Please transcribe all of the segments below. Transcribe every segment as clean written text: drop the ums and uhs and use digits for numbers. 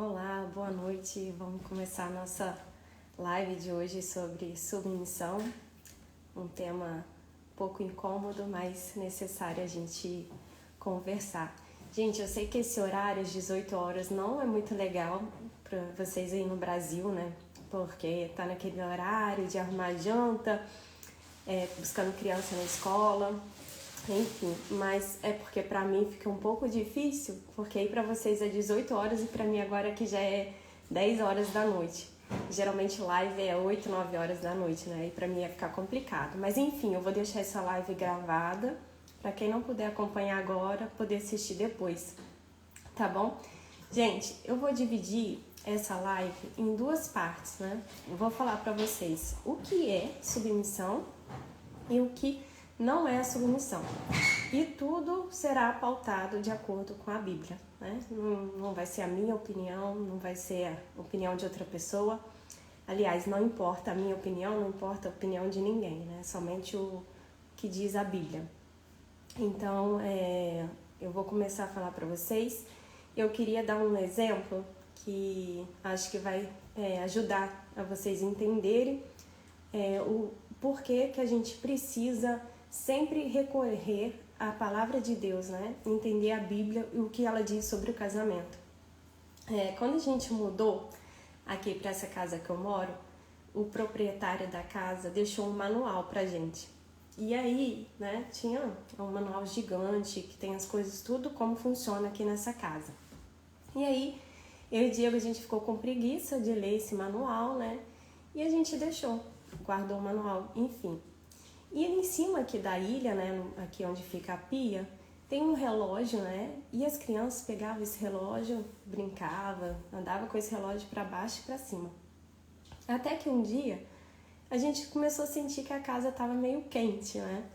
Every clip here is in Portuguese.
Olá, boa noite. Vamos começar a nossa live de hoje sobre submissão. Um tema um pouco incômodo, mas necessário a gente conversar. Gente, eu sei que esse horário, às 18 horas, não é muito legal para vocês aí no Brasil, né? Porque tá naquele horário de arrumar janta, buscando criança na escola, enfim. Mas é porque pra mim fica um pouco difícil, porque aí pra vocês é 18 horas e pra mim agora que já é 10 horas da noite. Geralmente live é 8, 9 horas da noite, né? E pra mim ia ficar complicado. Mas enfim, eu vou deixar essa live gravada pra quem não puder acompanhar agora, poder assistir depois, tá bom? Gente, eu vou dividir essa live em duas partes, né? Eu vou falar pra vocês o que é submissão e o que não é a submissão. E tudo será pautado de acordo com a Bíblia, né? Não vai ser a minha opinião, não vai ser a opinião de outra pessoa. Aliás, não importa a minha opinião, não importa a opinião de ninguém, né? Somente o que diz a Bíblia. Então, eu vou começar a falar para vocês. Eu queria dar um exemplo que acho que vai ajudar a vocês entenderem o porquê que a gente precisa sempre recorrer à palavra de Deus, né? Entender a Bíblia e o que ela diz sobre o casamento. Quando a gente mudou aqui para essa casa que eu moro, o proprietário da casa deixou um manual pra gente. E aí, né, tinha um manual gigante que tem as coisas, tudo como funciona aqui nessa casa. E aí, eu e o Diego, a gente ficou com preguiça de ler esse manual, né? E a gente guardou o manual, enfim. E em cima aqui da ilha, né, aqui onde fica a pia, tem um relógio, né? E as crianças pegavam esse relógio, brincavam, andavam com esse relógio para baixo e para cima. Até que um dia a gente começou a sentir que a casa estava meio quente, né?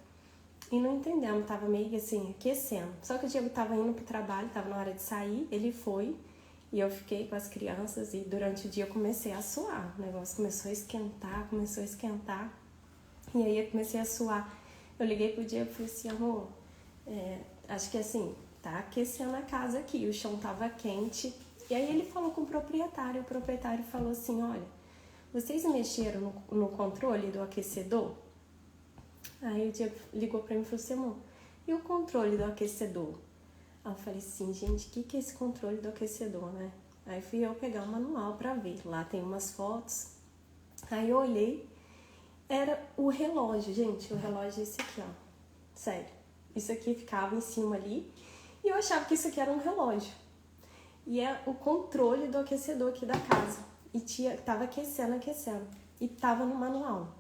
E não entendemos, estava meio assim, aquecendo. Só que o Diego estava indo pro trabalho, estava na hora de sair, ele foi e eu fiquei com as crianças e durante o dia eu comecei a suar. O negócio começou a esquentar. E aí eu comecei a suar. Eu liguei pro Diego e falei assim, amor, acho que assim, tá aquecendo a casa aqui, o chão tava quente. E aí ele falou com o proprietário falou assim, olha, vocês mexeram no controle do aquecedor? Aí o Diego ligou pra mim e falou assim, amor, e o controle do aquecedor? Aí eu falei assim, gente, o que é esse controle do aquecedor, né? Aí fui eu pegar o manual pra ver, lá tem umas fotos. Aí eu olhei, era o relógio, gente, o relógio é esse aqui, ó, sério. Isso aqui ficava em cima ali e eu achava que isso aqui era um relógio. E é o controle do aquecedor aqui da casa. E tava aquecendo. E tava no manual.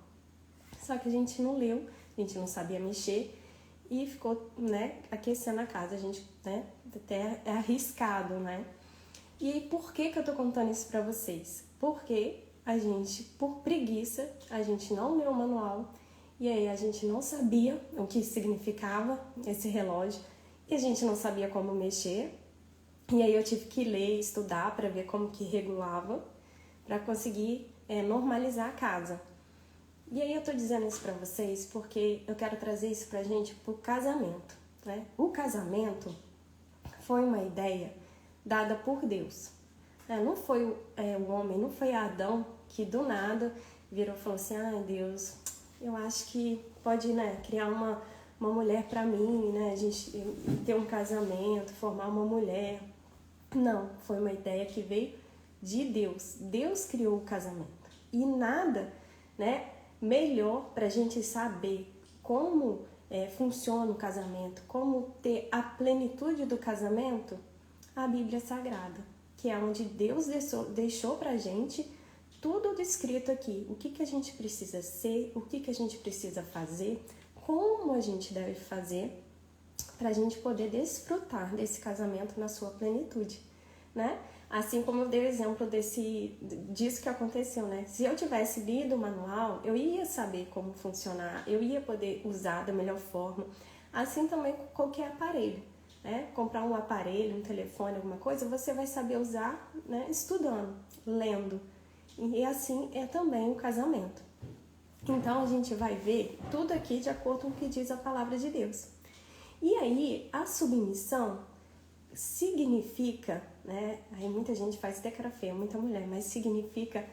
Só que a gente não leu, a gente não sabia mexer e ficou, né, aquecendo a casa. A gente, né, até é arriscado, né? E aí, por que eu tô contando isso pra vocês? Porque a gente, por preguiça, a gente não leu o manual e aí a gente não sabia o que significava esse relógio e a gente não sabia como mexer. E aí eu tive que ler, estudar para ver como que regulava, para conseguir normalizar a casa. E aí eu tô dizendo isso para vocês porque eu quero trazer isso pra gente pro casamento, né? O casamento foi uma ideia dada por Deus. Não foi o homem, não foi Adão que do nada virou e falou assim, Deus, eu acho que pode, né, criar uma mulher para mim, né, a gente ter um casamento, formar uma mulher. Não, foi uma ideia que veio de Deus. Deus criou o casamento. E nada, né, melhor para a gente saber como funciona o casamento, como ter a plenitude do casamento, a Bíblia Sagrada, que é onde Deus deixou pra gente tudo descrito aqui. O que a gente precisa ser, o que a gente precisa fazer, como a gente deve fazer pra gente poder desfrutar desse casamento na sua plenitude, né? Assim como eu dei o exemplo disso que aconteceu, né? Se eu tivesse lido o manual, eu ia saber como funcionar, eu ia poder usar da melhor forma. Assim também com qualquer aparelho, né? Comprar um aparelho, um telefone, alguma coisa, você vai saber usar, né? Estudando, lendo. E assim é também o casamento. Então a gente vai ver tudo aqui de acordo com o que diz a palavra de Deus. E aí, a submissão significa, né? Aí muita gente faz até cara feia, muita mulher, mas significa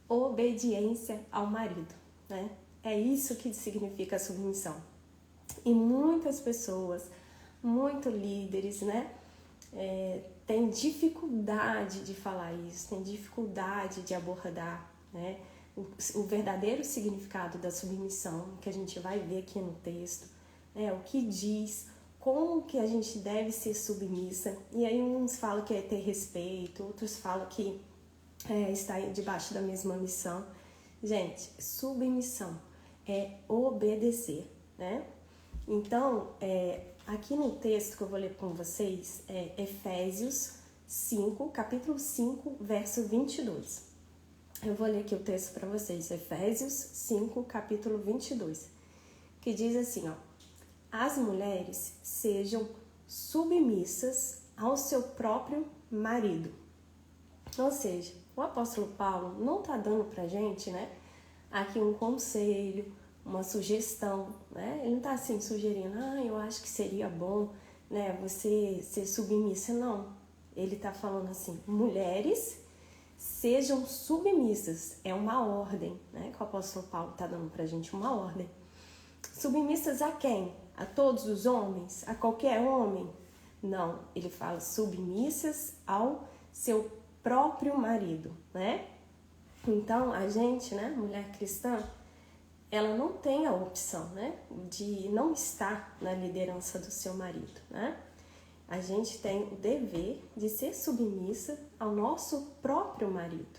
obediência ao marido, né? É isso que significa a submissão. E muitas pessoas, muito líderes, né? Tem dificuldade de falar isso, tem dificuldade de abordar, né? O verdadeiro significado da submissão, que a gente vai ver aqui no texto, né? O que diz, como que a gente deve ser submissa. E aí uns falam que é ter respeito, outros falam que está debaixo da mesma missão. Gente, submissão é obedecer, né? Então, aqui no texto que eu vou ler com vocês, é Efésios 5, capítulo 5, verso 22. Eu vou ler aqui o texto para vocês, Efésios 5, capítulo 22, que diz assim, ó: as mulheres sejam submissas ao seu próprio marido. Ou seja, o apóstolo Paulo não está dando pra gente, né, aqui um conselho, uma sugestão, né? Ele não está assim sugerindo, eu acho que seria bom, né, você ser submissa, não. Ele está falando assim, mulheres sejam submissas, é uma ordem, né, que o apóstolo Paulo está dando pra gente, uma ordem. Submissas a quem? A todos os homens? A qualquer homem? Não, ele fala submissas ao seu próprio marido, né? Então, a gente, né, mulher cristã, ela não tem a opção, né, de não estar na liderança do seu marido, né? A gente tem o dever de ser submissa ao nosso próprio marido,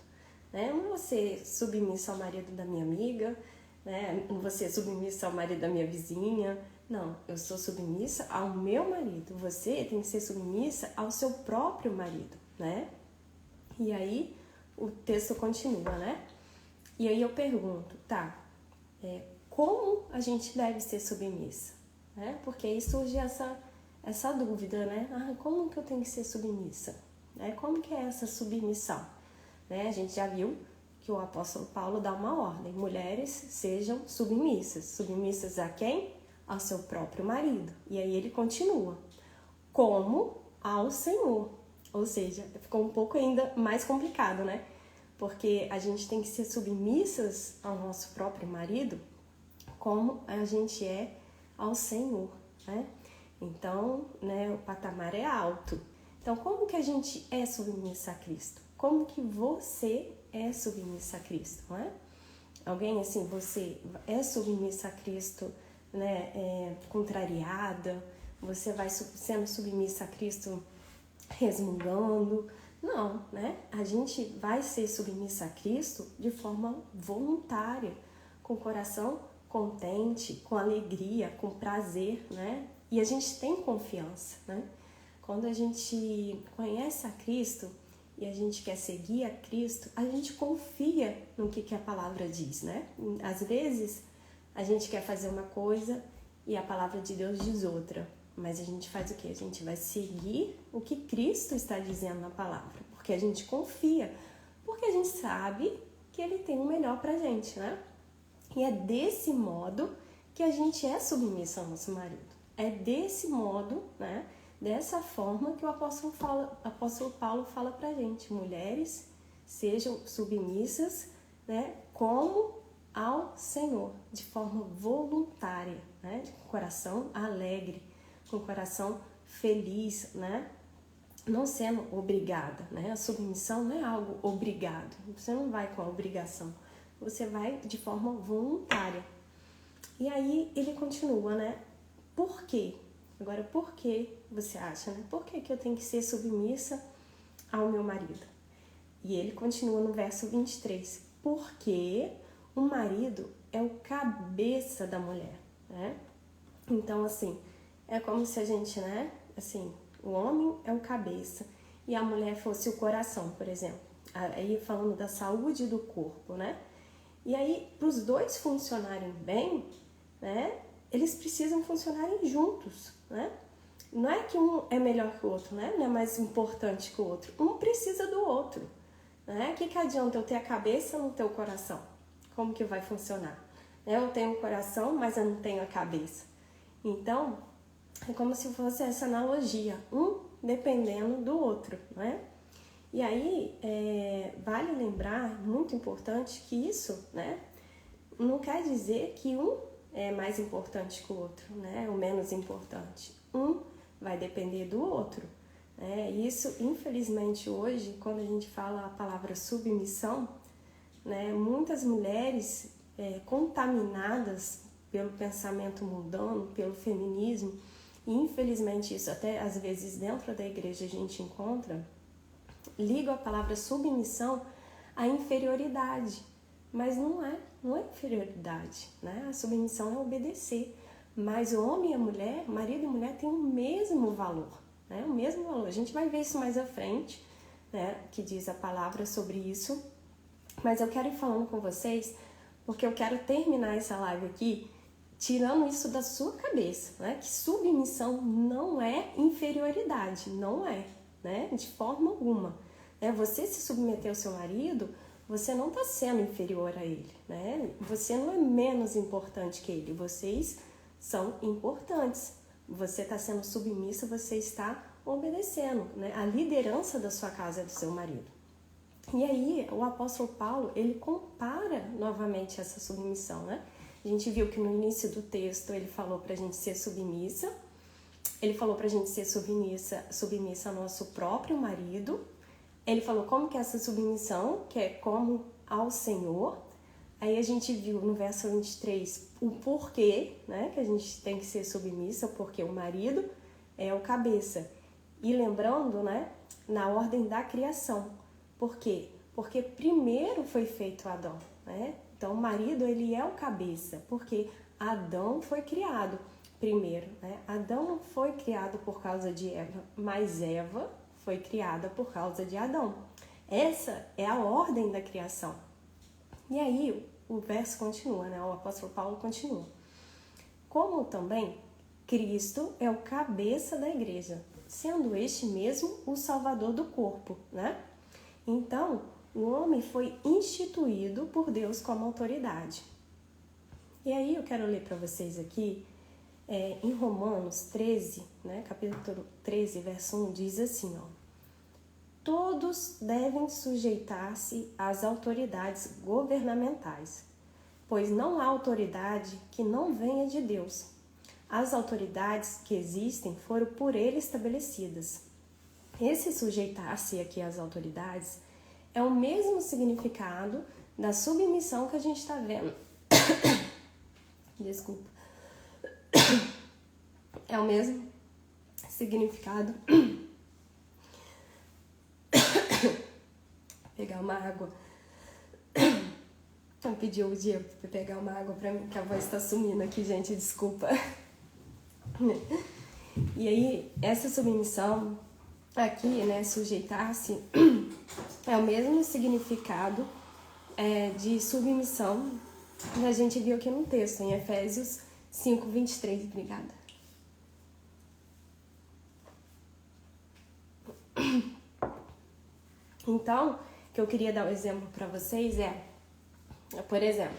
né? Eu não vou ser submissa ao marido da minha amiga, né? Não vou ser submissa ao marido da minha vizinha, não. Eu sou submissa ao meu marido. Você tem que ser submissa ao seu próprio marido, né? E aí o texto continua, né? E aí eu pergunto, como a gente deve ser submissa? Né? Porque aí surge essa dúvida, né? Como que eu tenho que ser submissa? Como que é essa submissão? Né? A gente já viu que o apóstolo Paulo dá uma ordem. Mulheres sejam submissas. Submissas a quem? Ao seu próprio marido. E aí ele continua. Como ao Senhor. Ou seja, ficou um pouco ainda mais complicado, né? Porque a gente tem que ser submissas ao nosso próprio marido como a gente é ao Senhor, né? Então, né, o patamar é alto. Então, como que a gente é submissa a Cristo? Como que você é submissa a Cristo, não é? Alguém assim, você é submissa a Cristo, né, contrariada? Você vai sendo submissa a Cristo resmungando? Não, né? A gente vai ser submissa a Cristo de forma voluntária, com o coração contente, com alegria, com prazer, né? E a gente tem confiança, né? Quando a gente conhece a Cristo e a gente quer seguir a Cristo, a gente confia no que a palavra diz, né? Às vezes, a gente quer fazer uma coisa e a palavra de Deus diz outra. Mas a gente faz o quê? A gente vai seguir o que Cristo está dizendo na palavra. Porque a gente confia. Porque a gente sabe que Ele tem o melhor pra gente, né? E é desse modo que a gente é submissa ao nosso marido. É desse modo, né? Dessa forma que o apóstolo Paulo fala pra gente. Mulheres, sejam submissas, né? Como ao Senhor. De forma voluntária, né? Com coração alegre. Com coração feliz, né? Não sendo obrigada, né? A submissão não é algo obrigado. Você não vai com a obrigação. Você vai de forma voluntária. E aí ele continua, né? Por quê? Agora, por que você acha, né? Por que eu tenho que ser submissa ao meu marido? E ele continua no verso 23. Porque o marido é o cabeça da mulher, né? Então, assim, é como se a gente, né? Assim, o homem é o cabeça e a mulher fosse o coração, por exemplo. Aí falando da saúde do corpo, né? E aí, para os dois funcionarem bem, né? Eles precisam funcionarem juntos, né? Não é que um é melhor que o outro, né? Não é mais importante que o outro. Um precisa do outro, né? O que adianta eu ter a cabeça e não ter o coração? Como que vai funcionar? Eu tenho o coração, mas eu não tenho a cabeça. Então, é como se fosse essa analogia. Um dependendo do outro, não é? E aí, vale lembrar, muito importante, que isso, né, não quer dizer que um é mais importante que o outro, né, ou menos importante. Um vai depender do outro. Isso, infelizmente, hoje, quando a gente fala a palavra submissão, né, muitas mulheres contaminadas pelo pensamento mundano, pelo feminismo, e infelizmente isso até às vezes dentro da igreja a gente encontra, liga a palavra submissão à inferioridade, mas não é inferioridade, né? A submissão é obedecer, mas o homem e a mulher, marido e mulher, têm o mesmo valor, né? O mesmo valor. A gente vai ver isso mais à frente, né? Que diz a palavra sobre isso, mas eu quero ir falando com vocês, porque eu quero terminar essa live aqui tirando isso da sua cabeça, né? Que submissão não é inferioridade, não é, né? De forma alguma. Você se submeter ao seu marido, você não está sendo inferior a ele, né? Você não é menos importante que ele, vocês são importantes. Você está sendo submissa, você está obedecendo, né? A liderança da sua casa é do seu marido. E aí, o apóstolo Paulo, ele compara novamente essa submissão, né? A gente viu que no início do texto ele falou para a gente ser submissa, ele falou para a gente ser submissa ao nosso próprio marido, ele falou como que é essa submissão, que é como ao Senhor. Aí a gente viu no verso 23 o porquê, né, que a gente tem que ser submissa, porque o marido é o cabeça. E lembrando, né, na ordem da criação. Por quê? Porque primeiro foi feito Adão, né? Então, o marido, ele é o cabeça, porque Adão foi criado primeiro, né? Adão não foi criado por causa de Eva, mas Eva foi criada por causa de Adão. Essa é a ordem da criação. E aí, o verso continua, né? O apóstolo Paulo continua. Como também Cristo é o cabeça da igreja, sendo este mesmo o salvador do corpo, né? Então, o homem foi instituído por Deus como autoridade. E aí eu quero ler para vocês aqui, em Romanos 13, né, capítulo 13, verso 1, diz assim, ó: todos devem sujeitar-se às autoridades governamentais, pois não há autoridade que não venha de Deus. As autoridades que existem foram por ele estabelecidas. Esse sujeitar-se aqui às autoridades é o mesmo significado da submissão que a gente está vendo. Desculpa. É o mesmo significado. Pegar uma água. Eu pedi o Diego para pegar uma água para mim, que a voz está sumindo aqui, gente, desculpa. E aí, essa submissão aqui, né, sujeitar-se, é o mesmo significado de submissão que a gente viu aqui no texto, em Efésios 5, 23. Obrigada. Então, o que eu queria dar um exemplo para vocês por exemplo,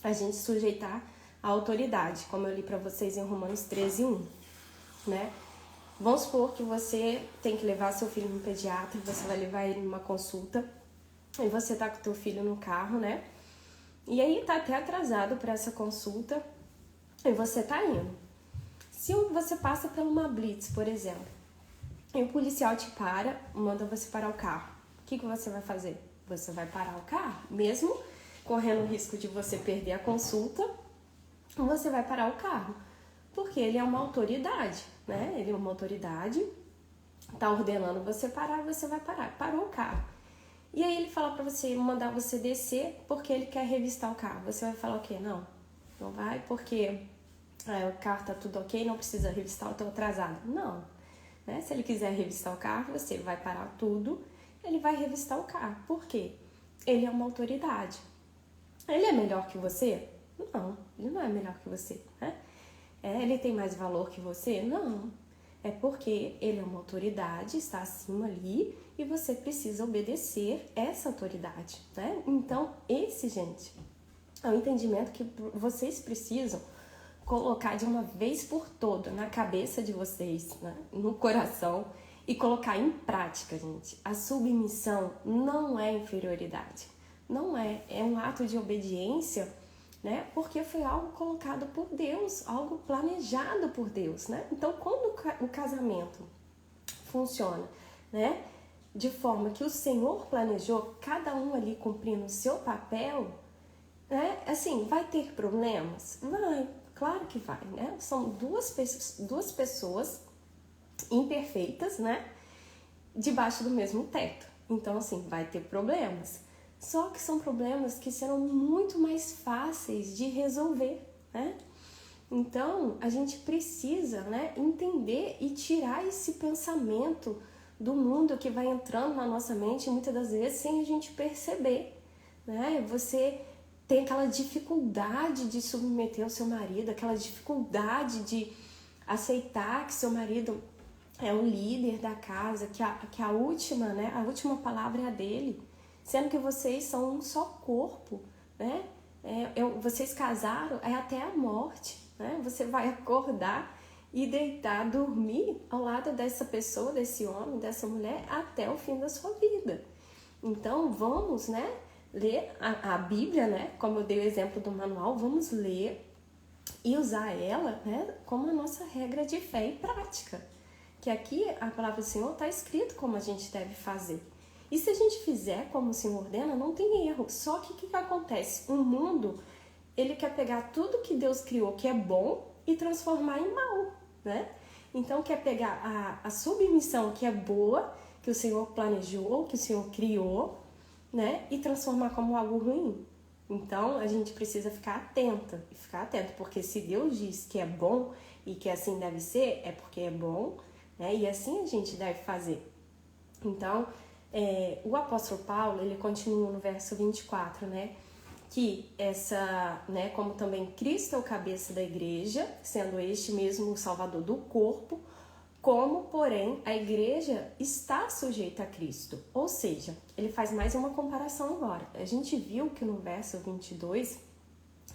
a gente sujeitar a autoridade, como eu li para vocês em Romanos 13, 1, né? Vamos supor que você tem que levar seu filho no pediatra, você vai levar ele numa consulta, e você tá com o teu filho no carro, né? E aí tá até atrasado para essa consulta, e você tá indo. Se você passa por uma blitz, por exemplo, e o policial te para, manda você parar o carro, o que você vai fazer? Você vai parar o carro, mesmo correndo o risco de você perder a consulta, você vai parar o carro, porque ele é uma autoridade, né? Ele é uma autoridade, tá ordenando você parar, você vai parar. Parou o carro. E aí ele fala pra você, mandar você descer, porque ele quer revistar o carro. Você vai falar o quê? Não vai, porque o carro tá tudo ok, não precisa revistar, eu tô atrasado. Não, né? Se ele quiser revistar o carro, você vai parar tudo, ele vai revistar o carro. Por quê? Ele é uma autoridade. Ele é melhor que você? Não, ele não é melhor que você, né? Ele tem mais valor que você? Não. É porque ele é uma autoridade, está acima ali e você precisa obedecer essa autoridade, né? Então, gente, é o entendimento que vocês precisam colocar de uma vez por toda na cabeça de vocês, né? No coração, e colocar em prática, gente. A submissão não é inferioridade. Não é. É um ato de obediência, né? Porque foi algo colocado por Deus, algo planejado por Deus, né? Então, quando o casamento funciona, né, de forma que o Senhor planejou, cada um ali cumprindo o seu papel, né, assim, vai ter problemas? Vai, claro que vai, né? São duas pessoas imperfeitas, né, debaixo do mesmo teto. Então, assim, vai ter problemas. Só que são problemas que serão muito mais fáceis de resolver, né? Então, a gente precisa, né, entender e tirar esse pensamento do mundo que vai entrando na nossa mente muitas das vezes sem a gente perceber, né? Você tem aquela dificuldade de submeter o seu marido, aquela dificuldade de aceitar que seu marido é o líder da casa, que a última, né, a última palavra é a dele, sendo que vocês são um só corpo, né? Vocês casaram até a morte, né? Você vai acordar e deitar, dormir ao lado dessa pessoa, desse homem, dessa mulher, até o fim da sua vida. Então, vamos, né, ler a Bíblia, né? Como eu dei o exemplo do manual, vamos ler e usar ela, né, como a nossa regra de fé e prática. Que aqui a palavra do Senhor está escrito como a gente deve fazer. E se a gente fizer como o Senhor ordena, não tem erro. Só que o que acontece? O mundo, ele quer pegar tudo que Deus criou que é bom e transformar em mal, né? Então quer pegar a submissão que é boa, que o Senhor planejou, que o Senhor criou, né? E transformar como algo ruim. Então a gente precisa ficar atento, porque se Deus diz que é bom e que assim deve ser, é porque é bom, né? E assim a gente deve fazer. Então, o apóstolo Paulo, ele continua no verso 24, né? Que né, como também Cristo é o cabeça da igreja, sendo este mesmo o salvador do corpo, como, porém, a igreja está sujeita a Cristo. Ou seja, ele faz mais uma comparação agora. A gente viu que no verso 22,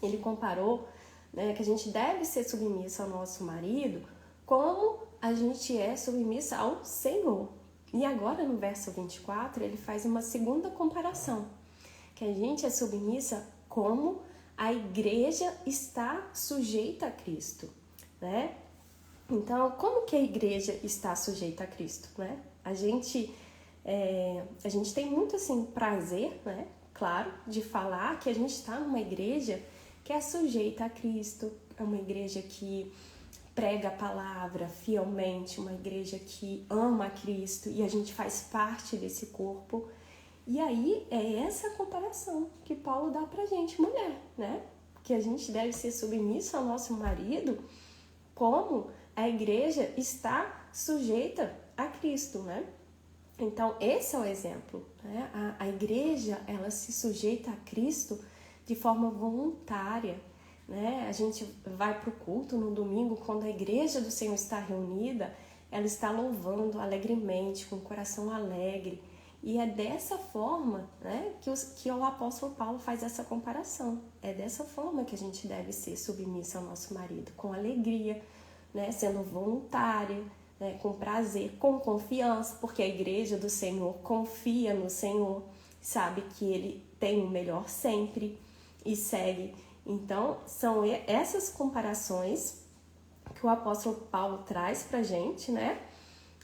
ele comparou, né, que a gente deve ser submissa ao nosso marido como a gente é submissa ao Senhor. E agora, no verso 24, ele faz uma segunda comparação, que a gente é submissa como a igreja está sujeita a Cristo, né? Então, como que a igreja está sujeita a Cristo, né? A gente tem muito, assim, prazer, né? Claro, de falar que a gente está numa igreja que é sujeita a Cristo, é uma igreja que prega a palavra fielmente, uma igreja que ama a Cristo e a gente faz parte desse corpo. E aí é essa comparação que Paulo dá pra gente, mulher, né? Que a gente deve ser submissa ao nosso marido como a igreja está sujeita a Cristo, né? Então esse é o exemplo, né? A igreja, ela se sujeita a Cristo de forma voluntária, né? A gente vai para o culto no domingo, quando a igreja do Senhor está reunida, ela está louvando alegremente, com o coração alegre. E é dessa forma, né, que o apóstolo Paulo faz essa comparação. É dessa forma que a gente deve ser submissa ao nosso marido, com alegria, né, sendo voluntária, né, com prazer, com confiança, porque a igreja do Senhor confia no Senhor, sabe que Ele tem o melhor sempre e segue. Então, são essas comparações que o apóstolo Paulo traz pra gente, né?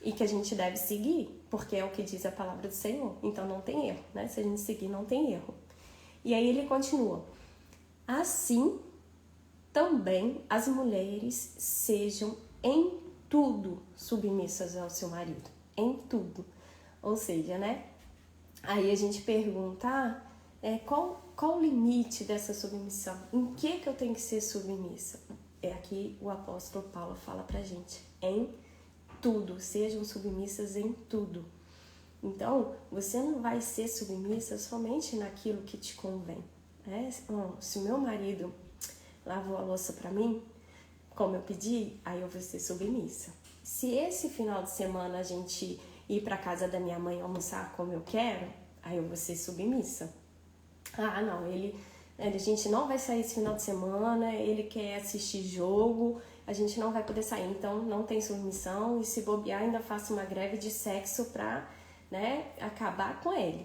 E que a gente deve seguir, porque é o que diz a palavra do Senhor. Então, não tem erro, né? Se a gente seguir, não tem erro. E aí ele continua. Assim, também as mulheres sejam em tudo submissas ao seu marido. Em tudo. Ou seja, né? Aí a gente pergunta, qual o limite dessa submissão? Em que eu tenho que ser submissa? É aqui o apóstolo Paulo fala pra gente. Em tudo, sejam submissas em tudo. Então, você não vai ser submissa somente naquilo que te convém, né? Se o meu marido lavou a louça pra mim, como eu pedi, aí eu vou ser submissa. Se esse final de semana a gente ir pra casa da minha mãe almoçar como eu quero, aí eu vou ser submissa. Ah, não, ele A gente não vai sair esse final de semana, ele quer assistir jogo, a gente não vai poder sair, então não tem submissão, e se bobear ainda faço uma greve de sexo pra, né, acabar com ele.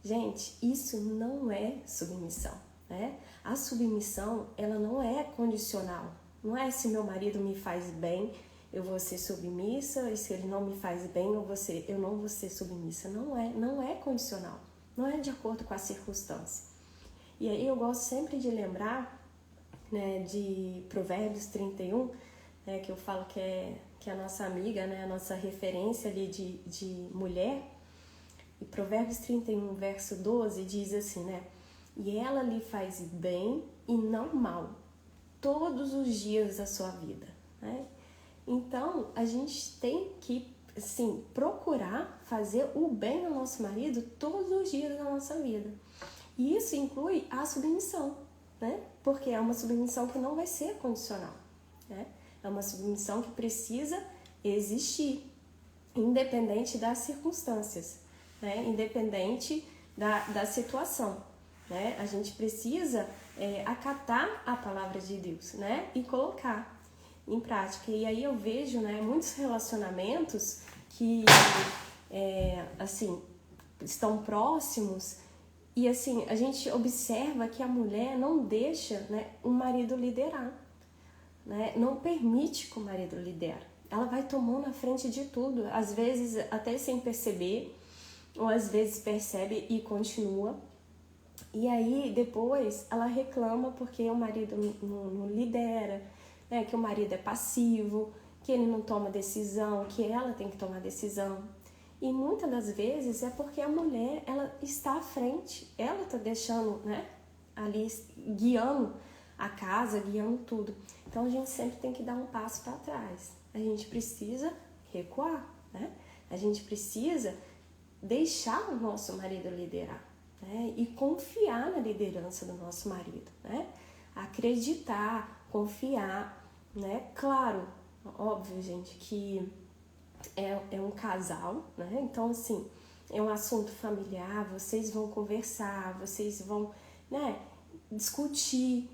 Gente, isso não é submissão, né? A submissão, ela não é condicional, não é se meu marido me faz bem, eu vou ser submissa, e se ele não me faz bem, eu não vou ser submissa. Não é condicional, não é de acordo com a circunstância. E aí eu gosto sempre de lembrar, né, de Provérbios 31, né, que eu falo que é a nossa amiga, né, a nossa referência ali de mulher. E Provérbios 31, verso 12, diz assim, né? E ela lhe faz bem e não mal, todos os dias da sua vida, né? Então, a gente tem que, assim, procurar fazer o bem ao nosso marido todos os dias da nossa vida. E isso inclui a submissão, né? Porque é uma submissão que não vai ser condicional, né? É uma submissão que precisa existir, independente das circunstâncias, né? Independente da situação, né? A gente precisa acatar a palavra de Deus, né? E colocar em prática. E aí eu vejo, né, muitos relacionamentos que, assim, estão próximos. E assim, a gente observa que a mulher não deixa, né, o marido liderar, né? Não permite que o marido lidere. Ela vai tomando a frente de tudo, às vezes até sem perceber, ou às vezes percebe e continua. E aí depois ela reclama porque o marido não lidera, né? Que o marido é passivo, que ele não toma decisão, que ela tem que tomar decisão. E muitas das vezes é porque a mulher, ela está à frente, ela está deixando, né, ali guiando a casa, guiando tudo. Então a gente sempre tem que dar um passo para trás. A gente precisa recuar, né? A gente precisa deixar o nosso marido liderar, né? E confiar na liderança do nosso marido, né? Acreditar, confiar, né? Claro, óbvio, gente, que é um casal, né? Então, assim, é um assunto familiar, vocês vão conversar, vocês vão, né, discutir,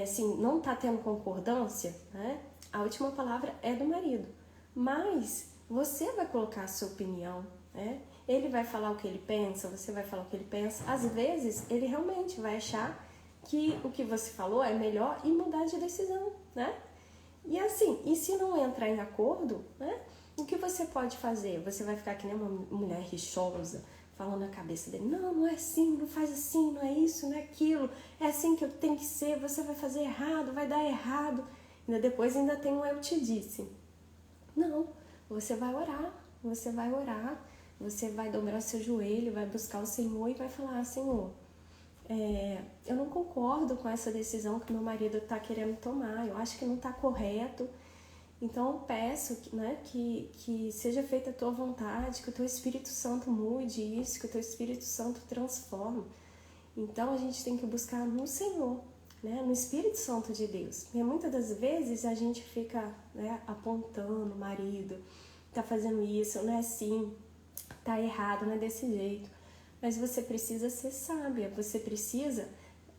assim, não tá tendo concordância, né? A última palavra é do marido, mas você vai colocar a sua opinião, né? Ele vai falar o que ele pensa, você vai falar o que ele pensa. Às vezes, ele realmente vai achar que o que você falou é melhor e mudar de decisão, né? E assim, e se não entrar em acordo, né? O que você pode fazer? Você vai ficar que nem uma mulher rixosa, falando na cabeça dele, não é assim, não faz assim, não é isso, não é aquilo, é assim que eu tenho que ser, você vai fazer errado, vai dar errado. Depois ainda tem um eu te disse. Não, você vai orar, você vai dobrar o seu joelho, vai buscar o Senhor e vai falar, Senhor, eu não concordo com essa decisão que meu marido está querendo tomar, eu acho que não está correto. Então eu peço, né, que seja feita a tua vontade, que o teu Espírito Santo mude isso, que o teu Espírito Santo transforme. Então a gente tem que buscar no Senhor, né, no Espírito Santo de Deus. Porque muitas das vezes a gente fica, né, apontando o marido, tá fazendo isso, não é assim, tá errado, não é desse jeito. Mas você precisa ser sábia, você precisa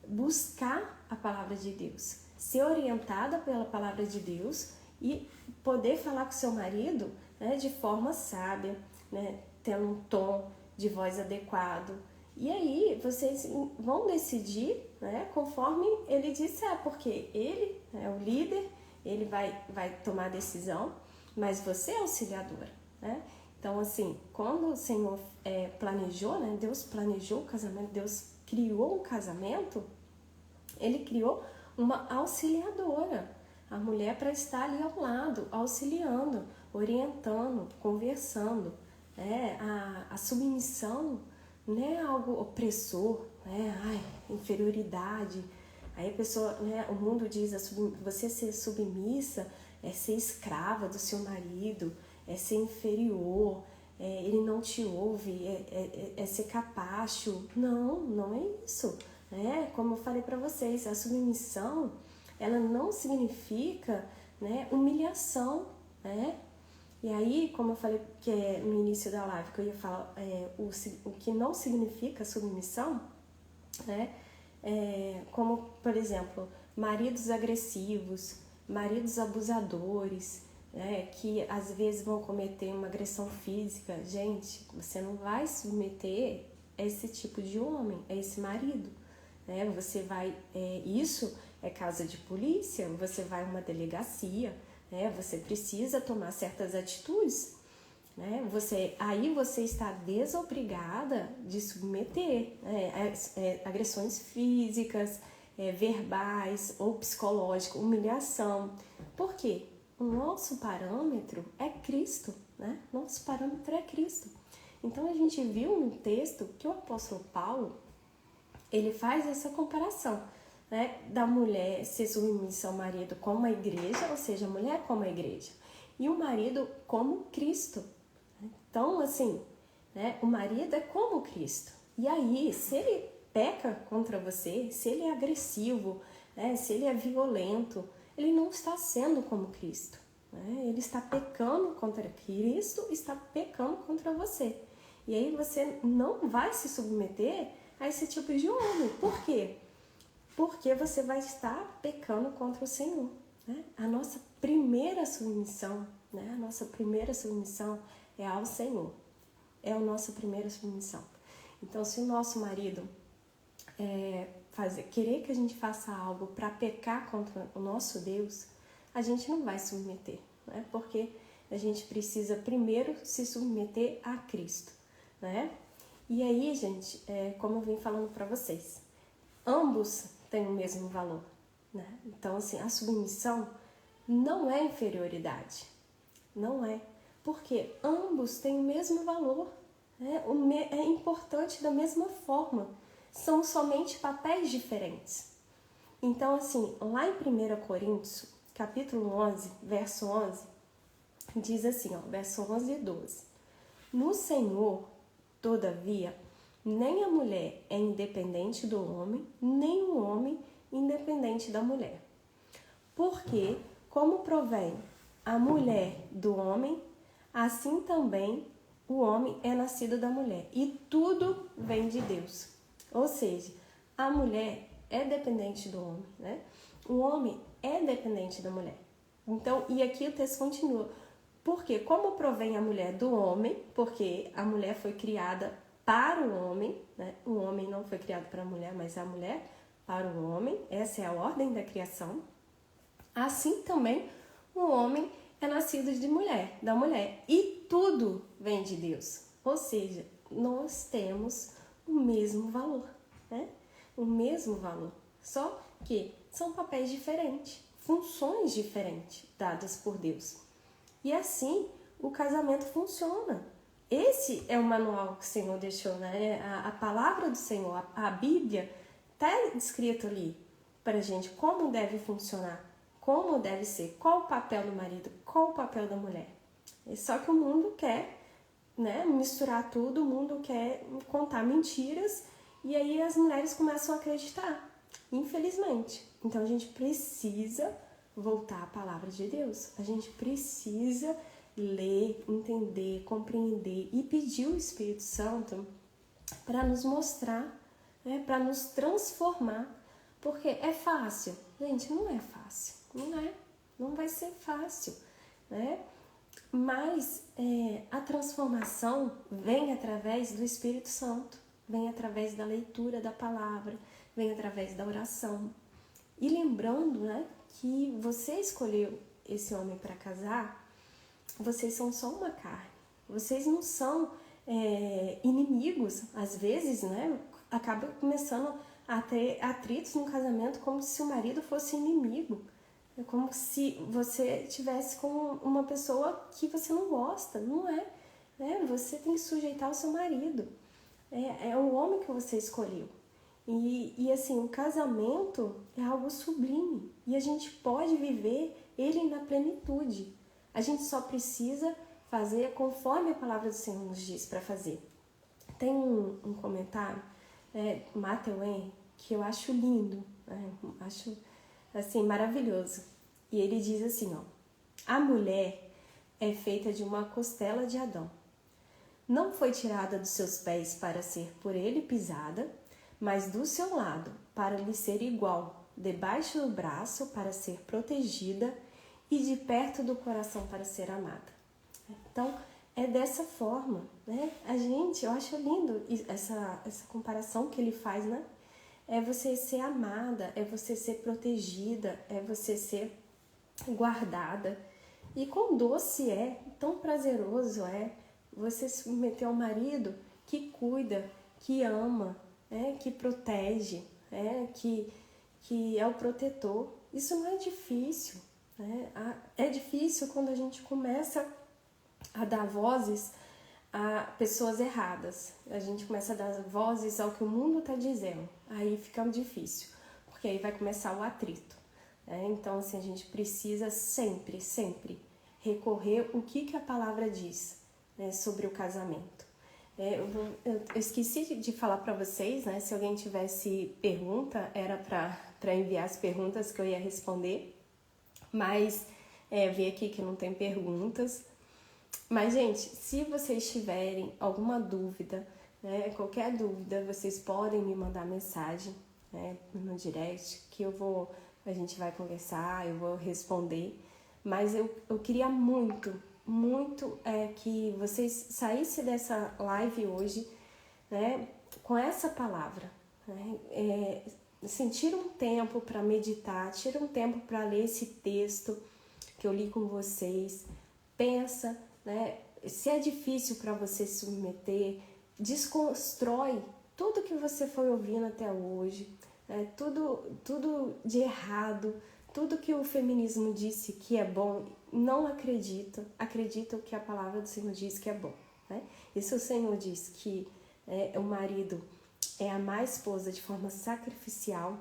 buscar a palavra de Deus, ser orientada pela palavra de Deus e poder falar com seu marido, né, de forma sábia, né, tendo um tom de voz adequado. E aí vocês vão decidir, né, conforme ele disser, porque ele é o líder, ele vai tomar a decisão, mas você é auxiliadora, né? Então, assim, quando o Senhor planejou, né, Deus planejou o casamento, Deus criou um casamento, ele criou uma auxiliadora, a mulher para estar ali ao lado, auxiliando, orientando, conversando. A submissão não é algo opressor, né? Inferioridade. Aí a pessoa, né, o mundo diz, você ser submissa é ser escrava do seu marido, é ser inferior, ele não te ouve, é ser capacho. Não é isso. Né? Como eu falei para vocês, a submissão, ela não significa, né, humilhação, né? E aí, como eu falei que no início da live, que eu ia falar o que não significa submissão, né, como, por exemplo, maridos agressivos, maridos abusadores, né, que às vezes vão cometer uma agressão física. Gente, você não vai submeter a esse tipo de homem, a esse marido, né? Você vai, isso é caso de polícia, você vai a uma delegacia, né? Você precisa tomar certas atitudes, né? Aí você está desobrigada de submeter, né, agressões físicas, verbais ou psicológicas, humilhação. Por quê? O nosso parâmetro é Cristo, né? Nosso parâmetro é Cristo. Então a gente viu no texto que o apóstolo Paulo, ele faz essa comparação, né, da mulher ser submissa ao marido como a igreja, ou seja, a mulher como a igreja, e o marido como Cristo. Então, assim, né, o marido é como Cristo. E aí, se ele peca contra você, se ele é agressivo, né, se ele é violento, ele não está sendo como Cristo, né? Ele está pecando contra Cristo, está pecando contra você. E aí você não vai se submeter a esse tipo de homem. Por quê? Porque você vai estar pecando contra o Senhor, né? A nossa primeira submissão, né? A nossa primeira submissão é ao Senhor. É a nossa primeira submissão. Então, se o nosso marido querer que a gente faça algo para pecar contra o nosso Deus, a gente não vai submeter, né? Porque a gente precisa primeiro se submeter a Cristo, né? E aí, gente, como eu vim falando para vocês, ambos têm o mesmo valor, né? Então, assim, a submissão não é inferioridade, não é, porque ambos têm o mesmo valor, né? É importante da mesma forma, são somente papéis diferentes. Então, assim, lá em 1 Coríntios, capítulo 11, verso 11, diz assim, ó, verso 11 e 12. No Senhor, todavia, nem a mulher é independente do homem, nem o homem independente da mulher. Porque, como provém a mulher do homem, assim também o homem é nascido da mulher. E tudo vem de Deus. Ou seja, a mulher é dependente do homem, né? O homem é dependente da mulher. Então, e aqui o texto continua. Porque, como provém a mulher do homem, porque a mulher foi criada para o homem, né? O homem não foi criado para a mulher, mas a mulher para o homem. Essa é a ordem da criação. Assim também o homem é nascido de mulher, da mulher. E tudo vem de Deus. Ou seja, nós temos o mesmo valor, né? O mesmo valor. Só que são papéis diferentes, funções diferentes dadas por Deus. E assim o casamento funciona. Esse é o manual que o Senhor deixou, né? A palavra do Senhor, a Bíblia, está escrito ali para a gente como deve funcionar, como deve ser, qual o papel do marido, qual o papel da mulher. Só que o mundo quer, né, misturar tudo, o mundo quer contar mentiras e aí as mulheres começam a acreditar, infelizmente. Então a gente precisa voltar à palavra de Deus. A gente precisa ler, entender, compreender e pedir o Espírito Santo para nos mostrar, né, para nos transformar. Porque é fácil? Gente, não é fácil. Não vai ser fácil, né? Mas a transformação vem através do Espírito Santo, vem através da leitura da palavra, vem através da oração. E lembrando, né, que você escolheu esse homem para casar, vocês são só uma carne. Vocês não são inimigos. Às vezes, né, acaba começando a ter atritos no casamento como se o marido fosse inimigo. É como se você tivesse com uma pessoa que você não gosta. Não é, né? Você tem que sujeitar o seu marido. É o homem que você escolheu. E assim, o casamento é algo sublime. E a gente pode viver ele na plenitude. A gente só precisa fazer conforme a palavra do Senhor nos diz para fazer. Tem um comentário, Matthew Henry, que eu acho lindo, acho assim, maravilhoso. E ele diz assim, ó: a mulher é feita de uma costela de Adão. Não foi tirada dos seus pés para ser por ele pisada, mas do seu lado, para lhe ser igual, debaixo do braço para ser protegida e de perto do coração para ser amada. Então, é dessa forma, né? Eu acho lindo essa comparação que ele faz, né? É você ser amada, é você ser protegida, é você ser guardada. E quão doce tão prazeroso você se submeter ao marido que cuida, que ama, que protege, que é o protetor. Isso não é difícil. É difícil quando a gente começa a dar vozes a pessoas erradas. A gente começa a dar vozes ao que o mundo está dizendo. Aí fica difícil, porque aí vai começar o atrito. Então, assim, a gente precisa sempre, sempre recorrer o que a palavra diz, né, sobre o casamento. Eu esqueci de falar para vocês, né, se alguém tivesse pergunta, era para enviar as perguntas que eu ia responder, mas vi aqui que não tem perguntas. Mas, gente, se vocês tiverem alguma dúvida, né, qualquer dúvida, vocês podem me mandar mensagem, né, no direct, que a gente vai conversar, eu vou responder. Mas eu queria muito que vocês saíssem dessa live hoje, né, com essa palavra. Né, tira um tempo para meditar, tira um tempo para ler esse texto que eu li com vocês. Pensa, né, se é difícil para você se submeter, desconstrói tudo que você foi ouvindo até hoje, tudo de errado, tudo que o feminismo disse que é bom, não acredita que a palavra do Senhor diz que é bom. Né? E se o Senhor diz que o marido é amar a esposa de forma sacrificial,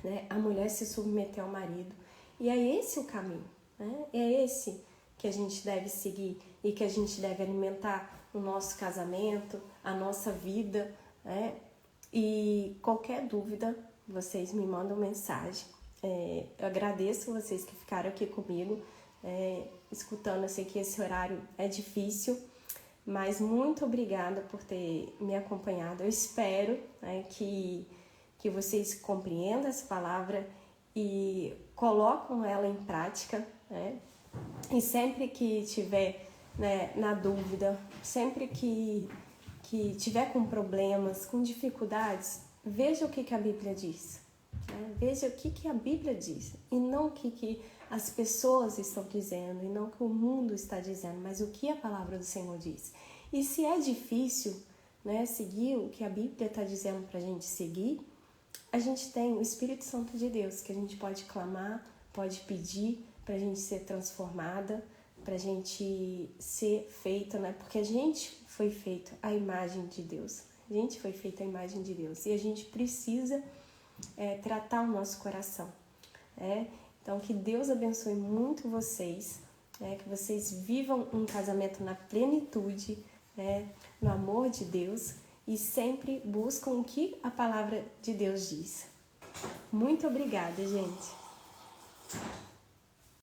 né, a mulher se submeter ao marido, e é esse o caminho, né? É esse que a gente deve seguir e que a gente deve alimentar o nosso casamento, a nossa vida, né? E qualquer dúvida, vocês me mandam mensagem. Eu agradeço vocês que ficaram aqui comigo, escutando. Eu sei que esse horário é difícil, mas muito obrigada por ter me acompanhado. Eu espero, né, que vocês compreendam essa palavra e colocam ela em prática, né? E sempre que tiver, né, na dúvida, sempre que tiver com problemas, com dificuldades, veja o que a Bíblia diz. Né? Veja o que a Bíblia diz. E não o que as pessoas estão dizendo, e não o que o mundo está dizendo, mas o que a palavra do Senhor diz. E se é difícil, né, seguir o que a Bíblia está dizendo para a gente seguir, a gente tem o Espírito Santo de Deus, que a gente pode clamar, pode pedir para a gente ser transformada, para a gente ser feita, né? Porque a gente foi feito à imagem de Deus. A gente foi feito à imagem de Deus. E a gente precisa tratar o nosso coração. Então, que Deus abençoe muito vocês, que vocês vivam um casamento na plenitude, no amor de Deus, e sempre buscam o que a palavra de Deus diz. Muito obrigada, gente!